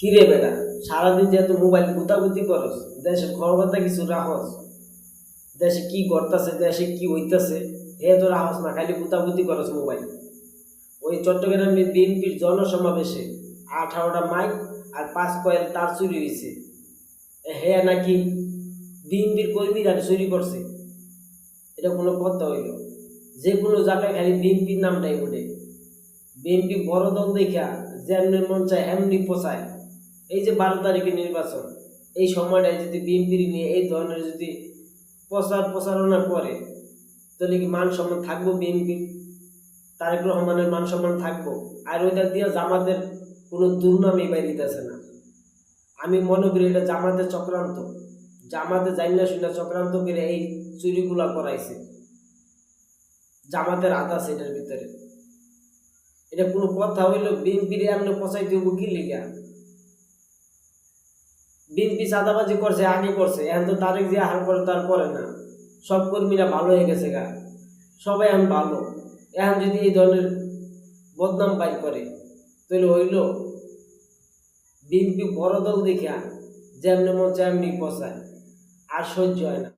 কিরে বেটা, সারাদিন যেহেতু মোবাইল গুতাগুতি করস, দেশের খবর কথা কিছু রাখস? দেশে কি ঘটতাছে, দেশে কি হইতাছে হে তো রাখস না, খালি গুতাগুতি করস মোবাইল। ওই চট্টগ্রামে বিএনপির জনসমাবেশে 18টা মাইক আর 5 কয়েল তার চুরি হয়েছে। হে নাকি বিএনপির কর্মীরা চুরি করছে। এটা কোনো কথা হইল? যে কোনো জায়গায় খালি বিএনপির নামটাই ওঠে। বিএনপি বড় দল দেখা যেমনি মন চায় এমনি পোষায়। এই যে 12 তারিখে নির্বাচন, এই সময়টায় যদি বিএনপির নিয়ে এই ধরনের যদি প্রচারণা করে, তাহলে কি মান সম্মান থাকবো বিএনপি? তারেক রহমানের মান সম্মান থাকবো? আর ওইটা দিয়ে জামাতের কোনো দুর্নামই বাইরিতেছে না। আমি মনে করি এটা জামাতের চক্রান্ত। জামাতে জানিনা শুনে চক্রান্ত করে এই চুরিগুলা করাইছে। জামাতের হাত আছে এটার ভিতরে। এটা কোনো কথা হইলো? বিএনপির এমন পচাইতে হইব কি লিগা? বিএনপি চাঁদাবাজি করছে, আগে করছে, এখন তো তারেক যে হার করে তার করে না। সব কর্মীরা ভালো হয়ে গেছে গা, সবাই এখন ভালো। এখন যদি এই ধরনের বদনাম বাইর করে, তাহলে হইল বিএনপি বড় দল দেখা যেমনি মন চায় এমনি পচায়, আর সহ্য হয় না।